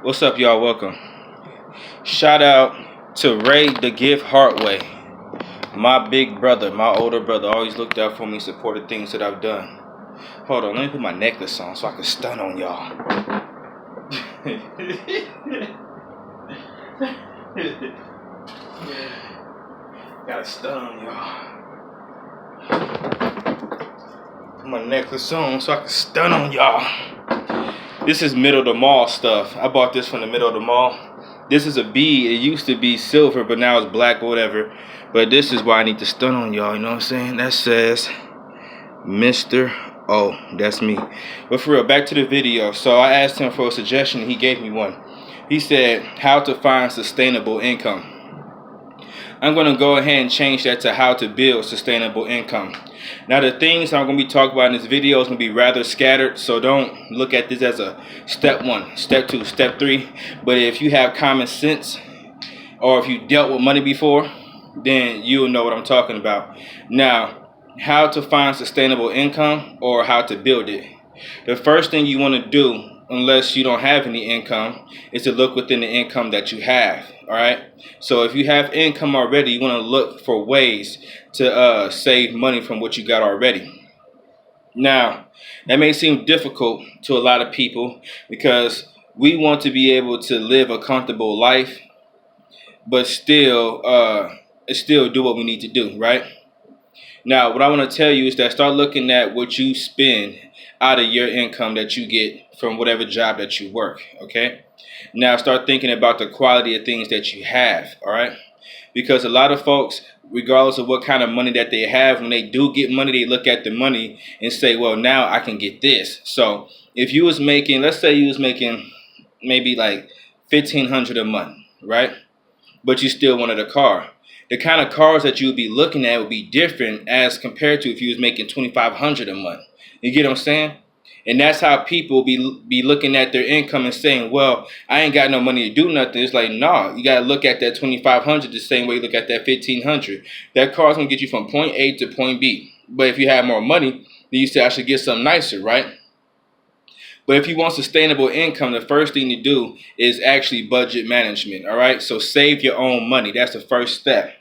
What's up, y'all? Welcome. Shout out to Ray the Gift Hartway. My big brother, my older brother, always looked out for me, supported things that I've done. Hold on, let me put my necklace on so I can stun on y'all. Gotta stun on y'all. Put my necklace on so I can stun on y'all. This is middle of the mall stuff. I bought this from the middle of the mall. This is a bead. It used to be silver, but now it's black or whatever. But this is why I need to stun on y'all. You know what I'm saying? That says Mr. Oh, that's me. But for real, back to the video. So I asked him for a suggestion, and he gave me one. He said how to find sustainable income. I'm going to go ahead and change that to how to build sustainable income. Now, the things I'm going to be talking about in this video is going to be rather scattered, so don't look at this as a step 1, step 2, step 3. But if you have common sense, or if you dealt with money before, then you'll know what I'm talking about. Now, how to find sustainable income or how to build it. The first thing you want to do, unless you don't have any income, is to look within the income that you have. All right. So if you have income already, you want to look for ways to save money from what you got already. Now, that may seem difficult to a lot of people because we want to be able to live a comfortable life, but still do what we need to do, right? Now, what I want to tell you is that start looking at what you spend out of your income that you get from whatever job that you work, okay? Now, start thinking about the quality of things that you have, all right? Because a lot of folks, regardless of what kind of money that they have, when they do get money, they look at the money and say, well, now I can get this. So if you was making, let's say you was making maybe like $1,500 a month, right? But you still wanted a car. The kind of cars that you would be looking at would be different as compared to if you was making $2,500 a month. You get what I'm saying? And that's how people be looking at their income and saying, well, I ain't got no money to do nothing. It's like, no, you got to look at that $2,500 the same way you look at that $1,500. That car's going to get you from point A to point B. But if you have more money, then you say I should get something nicer, right? But if you want sustainable income, the first thing to do is actually budget management, all right? So save your own money. That's the first step,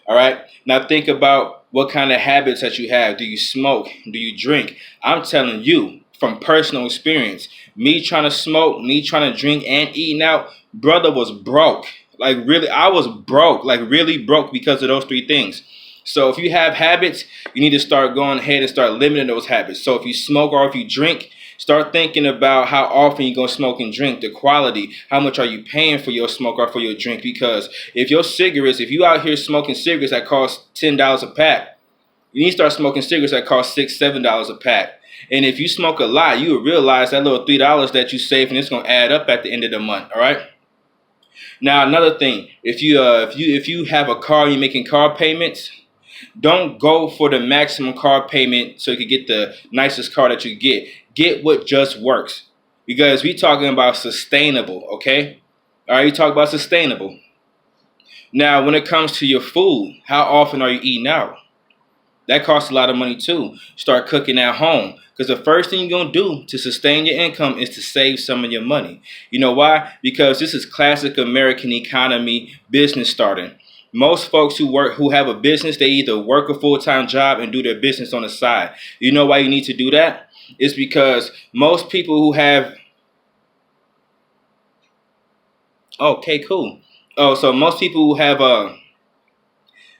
all right? Now think about what kind of habits that you have. Do you smoke? Do you drink? I'm telling you from personal experience, me trying to smoke, me trying to drink and eating out, brother was broke. Like really, I was broke, like really broke because of those 3 things. So if you have habits, you need to start going ahead and start limiting those habits. So if you smoke or if you drink, start thinking about how often you're going to smoke and drink, the quality, how much are you paying for your smoke or for your drink? Because if you out here smoking cigarettes that cost $10 a pack, you need to start smoking cigarettes that cost $6, $7 a pack. And if you smoke a lot, you will realize that little $3 that you save, and it's going to add up at the end of the month. All right. Now, another thing, if you have a car, you're making car payments, don't go for the maximum car payment so you can get the nicest car that you get. Get what just works. Because we talking about sustainable, okay? All right, you talk about sustainable. Now, when it comes to your food, how often are you eating out? That costs a lot of money too. Start cooking at home. Because the first thing you're going to do to sustain your income is to save some of your money. You know why? Because this is classic American economy business starting. Most folks who have a business, they either work a full-time job and do their business on the side. You know why you need to do that? It's because most people who have... Okay, cool. Oh, so most people who have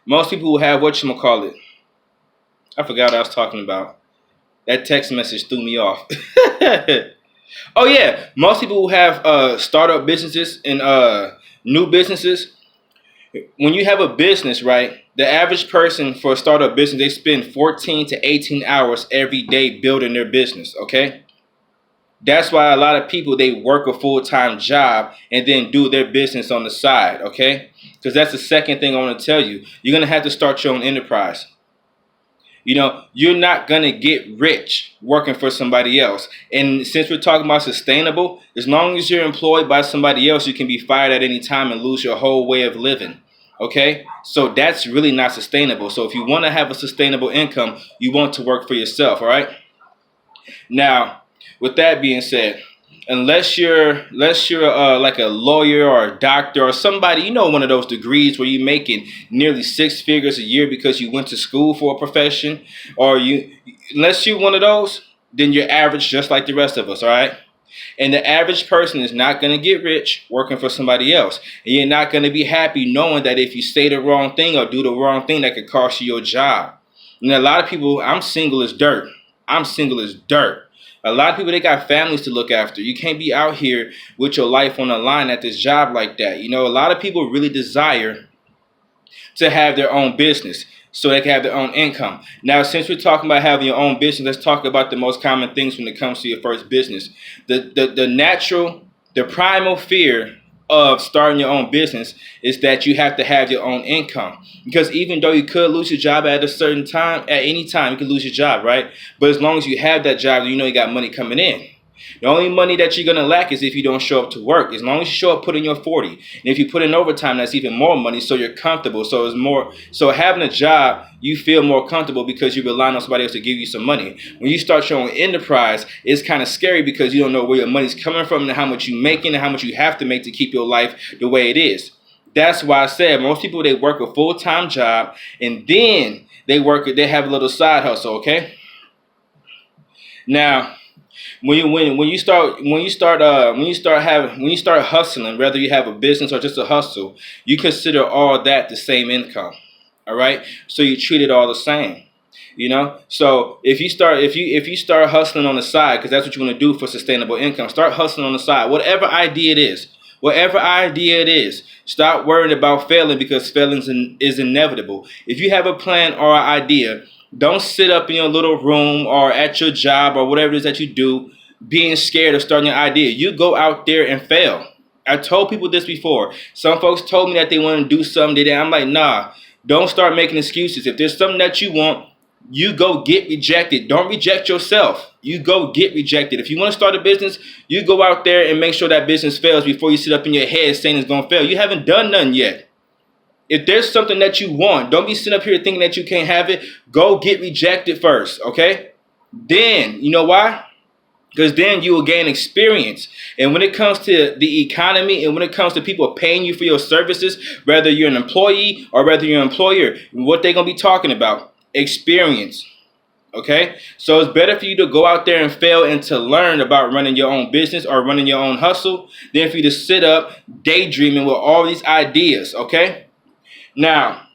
whatchamacallit. I forgot what I was talking about. That text message threw me off. Oh yeah, most people who have startup businesses and new businesses, when you have a business, right, the average person for a startup business, they spend 14 to 18 hours every day building their business, okay? That's why a lot of people, they work a full-time job and then do their business on the side, okay? Because that's the second thing I want to tell you. You're going to have to start your own enterprise. You know, you're not going to get rich working for somebody else. And since we're talking about sustainable, as long as you're employed by somebody else, you can be fired at any time and lose your whole way of living. Okay, so that's really not sustainable. So if you want to have a sustainable income, you want to work for yourself. All right. Now, with that being said, unless you're like a lawyer or a doctor or somebody, one of those degrees where you're making nearly six figures a year because you went to school for a profession, or unless you're one of those, then you're average just like the rest of us, all right? And the average person is not going to get rich working for somebody else. And you're not going to be happy knowing that if you say the wrong thing or do the wrong thing, that could cost you your job. And a lot of people, I'm single as dirt. I'm single as dirt. A lot of people, they got families to look after. You can't be out here with your life on the line at this job like that. A lot of people really desire to have their own business so they can have their own income. Now, since we're talking about having your own business, let's talk about the most common things when it comes to your first business. The primal fear of starting your own business is that you have to have your own income. Because even though you could lose your job at a certain time, at any time, you could lose your job, right? But as long as you have that job, you got money coming in. The only money that you're going to lack is if you don't show up to work. As long as you show up, put in your 40. And if you put in overtime, that's even more money, so you're comfortable. So having a job, you feel more comfortable because you're relying on somebody else to give you some money. When you start your own enterprise, it's kind of scary because you don't know where your money's coming from and how much you're making and how much you have to make to keep your life the way it is. That's why I said most people, they work a full-time job and then they have a little side hustle, okay? Now, when you start hustling, whether you have a business or just a hustle, you consider all that the same income. All right, so you treat it all the same. So if you start hustling on the side, because that's what you want to do for sustainable income, start hustling on the side. Whatever idea it is, stop worrying about failing, because failing is inevitable. If you have a plan or an idea, don't sit up in your little room or at your job or whatever it is that you do being scared of starting your idea. You go out there and fail. I told people this before. Some folks told me that they want to do something. I'm like, nah, don't start making excuses. If there's something that you want, you go get rejected. Don't reject yourself. You go get rejected. If you want to start a business, you go out there and make sure that business fails before you sit up in your head saying it's going to fail. You haven't done nothing yet. If there's something that you want, don't be sitting up here thinking that you can't have it. Go get rejected first, okay? Then, you know why? Because then you will gain experience. And when it comes to the economy and when it comes to people paying you for your services, whether you're an employee or whether you're an employer, what they're going to be talking about? Experience. Okay? So it's better for you to go out there and fail and to learn about running your own business or running your own hustle than for you to sit up daydreaming with all these ideas. Okay? Now,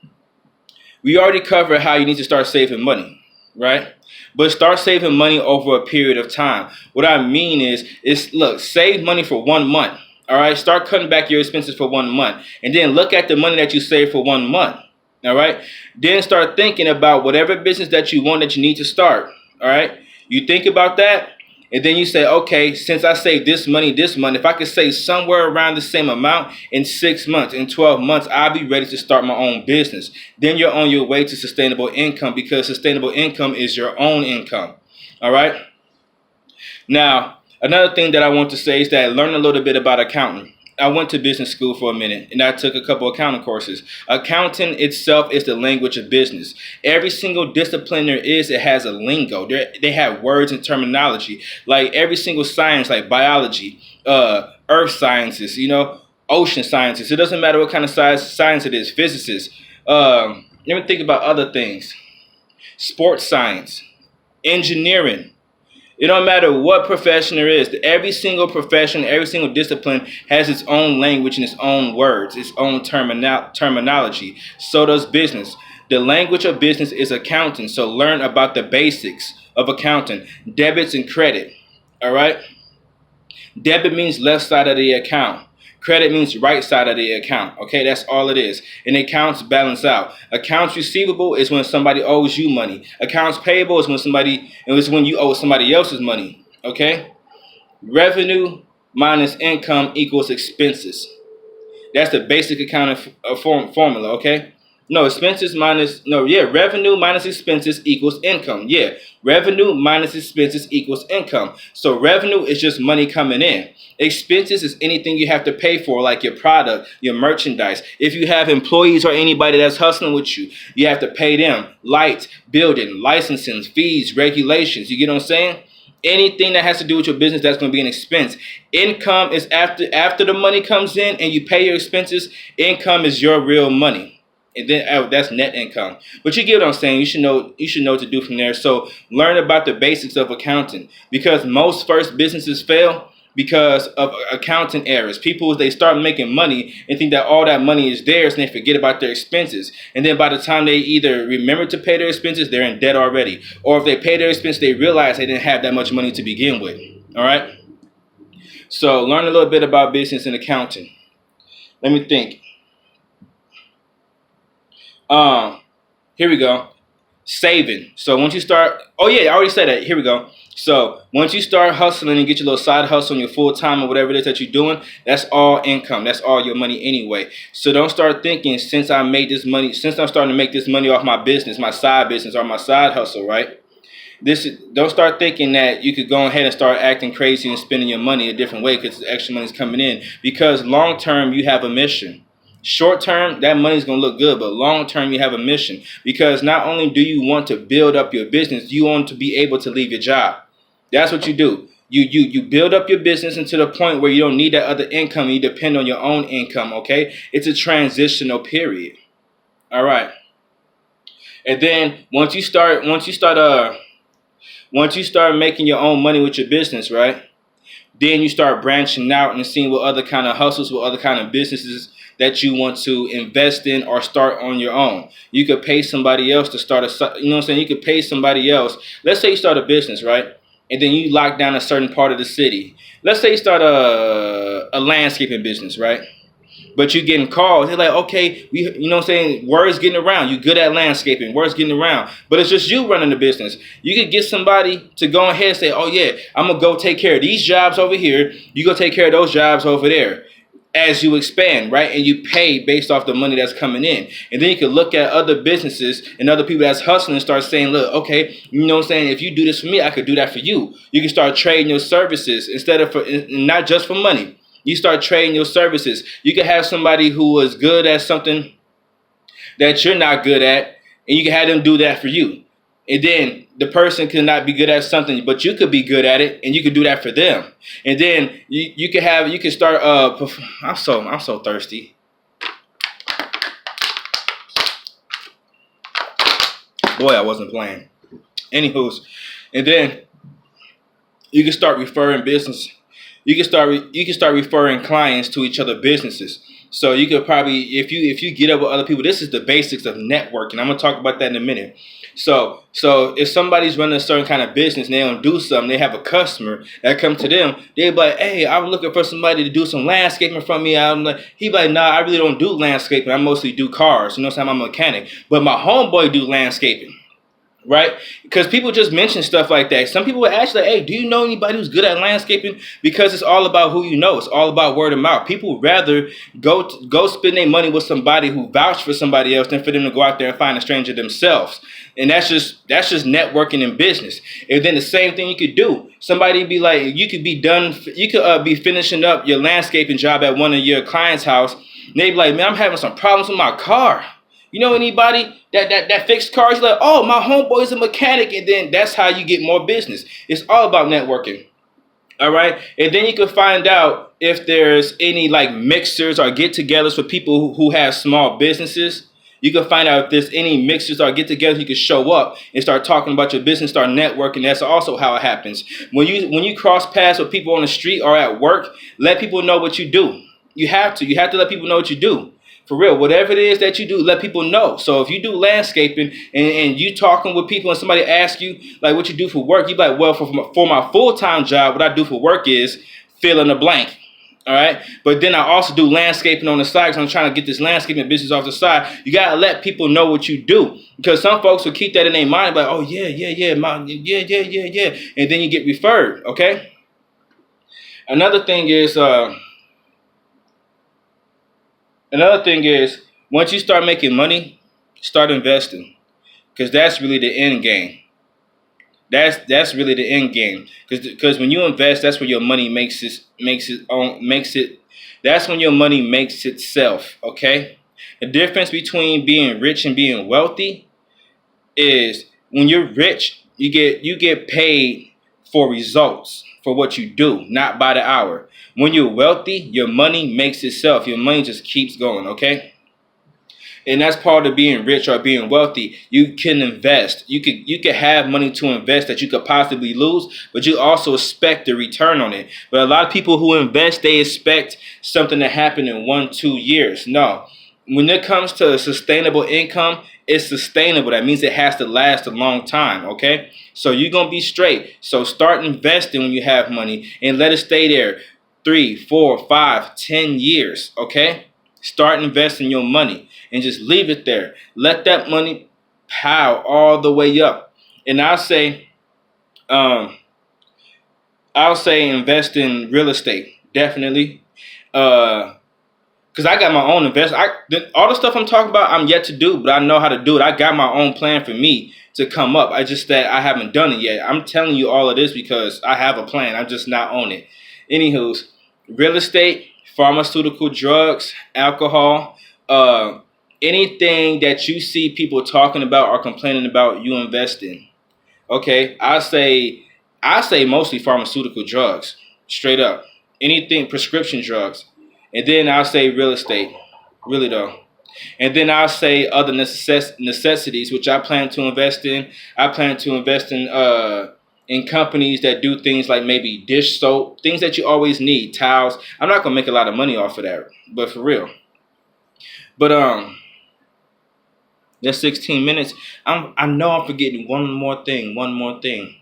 we already covered how you need to start saving money, right? But start saving money over a period of time. What I mean is look, save money for 1 month. All right, start cutting back your expenses for 1 month, and then look at the money that you save for 1 month. All right, then start thinking about whatever business that you want that you need to start. All right, you think about that, and then you say, okay, since I saved this money this month, if I could save somewhere around the same amount in 6 months, in 12 months, I'll be ready to start my own business. Then you're on your way to sustainable income, because sustainable income is your own income. All right. Now, another thing that I want to say is that learn a little bit about accounting. I went to business school for a minute and I took a couple accounting courses. Accounting itself is the language of business. Every single discipline there is, it has a lingo. They have words and terminology. Like every single science, like biology, earth sciences, ocean sciences. It doesn't matter what kind of science it is. Physicists. Let me think about other things. Sports science, engineering. It don't matter what profession there is. Every single profession, every single discipline has its own language and its own words, its own terminology. So does business. The language of business is accounting. So learn about the basics of accounting, debits and credit. All right. Debit means left side of the account. Credit means right side of the account. Okay, that's all it is. And accounts balance out. Accounts receivable is when somebody owes you money. Accounts payable is when you owe somebody else's money. Okay? Revenue minus income equals expenses. That's the basic accounting formula, okay? Revenue minus expenses equals income. Yeah, revenue minus expenses equals income. So revenue is just money coming in. Expenses is anything you have to pay for, like your product, your merchandise. If you have employees or anybody that's hustling with you, you have to pay them. Lights, building, licensing, fees, regulations. You get what I'm saying? Anything that has to do with your business, that's going to be an expense. Income is after the money comes in and you pay your expenses. Income is your real money, and then that's net income. But you get what I'm saying. You should know what to do from there. So learn about the basics of accounting, because most first businesses fail because of accounting errors. People, they start making money and think that all that money is theirs, and they forget about their expenses. And then by the time they either remember to pay their expenses, they're in debt already. Or if they pay their expenses, they realize they didn't have that much money to begin with. All right. So learn a little bit about business and accounting. Let me think. Here we go. Saving. So once you start, oh yeah, I already said that. Here we go. So once you start hustling and get your little side hustle on your full time or whatever it is that you're doing, that's all income. That's all your money anyway. So don't start thinking, since I'm starting to make this money off my business, my side business or my side hustle, right? Don't start thinking that you could go ahead and start acting crazy and spending your money a different way because extra money is coming in. Because long term, you have a mission. Short term, that money is going to look good, but long term, you have a mission. Because not only do you want to build up your business, you want to be able to leave your job. That's what you do. You build up your business into the point where you don't need that other income. You depend on your own income. Okay, it's a transitional period. All right, and then once you start making your own money with your business, right? Then you start branching out and seeing what other kind of hustles, what other kind of businesses that you want to invest in or start on your own. You could pay somebody else to start you know what I'm saying? You could pay somebody else. Let's say you start a business, right? And then you lock down a certain part of the city. Let's say you start a landscaping business, right? But you're getting calls. They're like, okay, you know what I'm saying? Word's getting around. You're good at landscaping. Word's getting around. But it's just you running the business. You could get somebody to go ahead and say, oh, yeah, I'm going to go take care of these jobs over here. You go take care of those jobs over there as you expand, right? And you pay based off the money that's coming in. And then you can look at other businesses and other people that's hustling and start saying, look, okay, you know what I'm saying? If you do this for me, I could do that for you. You can start trading your services instead of not just for money. You start trading your services. You can have somebody who is good at something that you're not good at, and you can have them do that for you. And then the person cannot be good at something, but you could be good at it, and you could do that for them. And then you can start. I'm so thirsty. Boy, I wasn't playing. Anywho's, and then you can start referring business. You can start referring clients to each other businesses. So you could probably, if you get up with other people, this is the basics of networking. I'm gonna talk about that in a minute. So if somebody's running a certain kind of business and they don't do something, they have a customer that come to them, they be like, hey, I'm looking for somebody to do some landscaping from me. He be like, nah, I really don't do landscaping. I mostly do cars. You know what I'm saying? I'm a mechanic. But my homeboy do landscaping. Right? Because people just mention stuff like that. Some people will ask, like, hey, do you know anybody who's good at landscaping? Because it's all about who you know. It's all about word of mouth. People would rather go spend their money with somebody who vouched for somebody else than for them to go out there and find a stranger themselves. And that's just networking in business. And then the same thing you could do. Somebody be like, you could be finishing up your landscaping job at one of your clients' house. And they be like, man, I'm having some problems with my car. You know anybody that fixed cars? You're like, oh, my homeboy's a mechanic. And then that's how you get more business. It's all about networking. All right. And then you can find out if there's any like mixers or get-togethers for people who have small businesses. You can find out if there's any mixers or get-togethers. You can show up and start talking about your business, start networking. That's also how it happens. When you cross paths with people on the street or at work, let people know what you do. You have to let people know what you do. For real, whatever it is that you do, let people know. So if you do landscaping and you talking with people and somebody asks you like what you do for work, you be like, well, for my full-time job, what I do for work is fill in the blank. All right. But then I also do landscaping on the side because I'm trying to get this landscaping business off the side. You got to let people know what you do, because some folks will keep that in their mind like, oh, yeah. And then you get referred. OK. Another thing is once you start making money, start investing, because that's really the end game. That's really the end game, because when you invest, that's where your money makes it. That's when your money makes itself. Okay, the difference between being rich and being wealthy is when you're rich, you get paid for results, for what you do, not by the hour. When you're wealthy, your money makes itself. Your money just keeps going, okay? And that's part of being rich or being wealthy. You can invest. You could have money to invest that you could possibly lose, but you also expect a return on it. But a lot of people who invest, they expect something to happen in 1-2 years. No. When it comes to sustainable income, it's sustainable. That means it has to last a long time, okay? So you're going to be straight. So start investing when you have money and let it stay there 3, 4, 5, 10 years, okay? Start investing your money and just leave it there. Let that money pile all the way up. And um, I'll say invest in real estate, definitely. Because I got my own investment. All the stuff I'm talking about, I'm yet to do, but I know how to do it. I got my own plan for me to come up. I just that I haven't done it yet. I'm telling you all of this because I have a plan. I'm just not on it. Anywho's, real estate, pharmaceutical, drugs, alcohol, anything that you see people talking about or complaining about, you invest in. Okay, I say mostly pharmaceutical drugs, straight up. Anything prescription drugs, and then I'll say real estate, really though. And then I'll say other necessities, which I plan to invest in. I plan to invest in companies that do things like maybe dish soap, things that you always need, towels. I'm not gonna make a lot of money off of that, but for real. But that's 16 minutes. I know I'm forgetting one more thing. One more thing.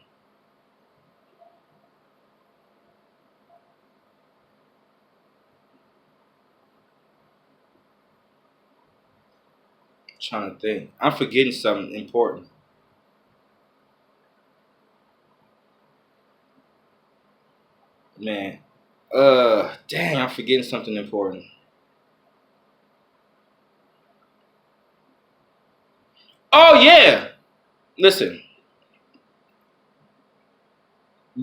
Trying to think. I'm forgetting something important. Man. Dang, I'm forgetting something important. Oh yeah. Listen,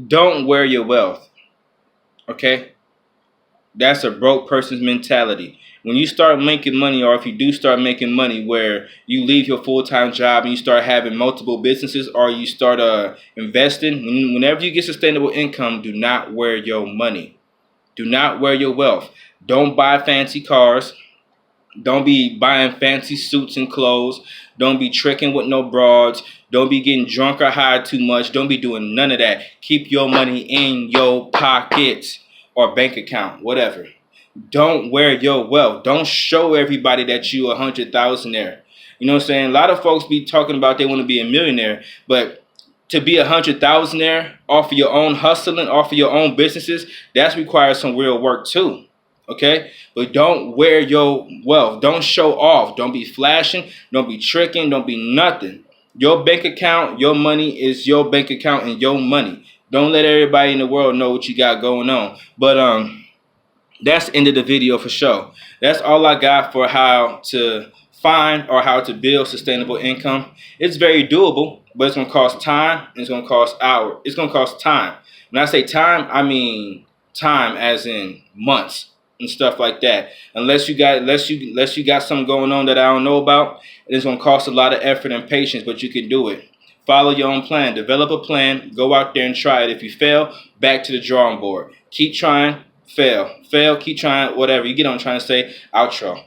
don't wear your wealth. Okay? That's a broke person's mentality. When you start making money, or if you do start making money where you leave your full-time job and you start having multiple businesses, or you start investing, whenever you get sustainable income, do not wear your money. Do not wear your wealth. Don't buy fancy cars. Don't be buying fancy suits and clothes. Don't be tricking with no broads. Don't be getting drunk or high too much. Don't be doing none of that. Keep your money in your pockets or bank account, whatever. Don't wear your wealth. Don't show everybody that you 100,000-aire. You know what I'm saying? A lot of folks be talking about they want to be a millionaire, but to be 100,000-aire off of your own hustling, off of your own businesses, that requires some real work too. Okay? But don't wear your wealth. Don't show off. Don't be flashing. Don't be tricking. Don't be nothing. Your bank account, your money is your bank account and your money. Don't let everybody in the world know what you got going on. But that's the end of the video for sure. That's all I got for how to find or how to build sustainable income. It's very doable, but it's going to cost time and it's going to cost hours. It's going to cost time. When I say time, I mean time as in months and stuff like that. Unless you got something going on that I don't know about, it's going to cost a lot of effort and patience, but you can do it. Follow your own plan. Develop a plan. Go out there and try it. If you fail, back to the drawing board. Keep trying. Fail, keep trying, whatever. You get what I'm trying to say. Outro.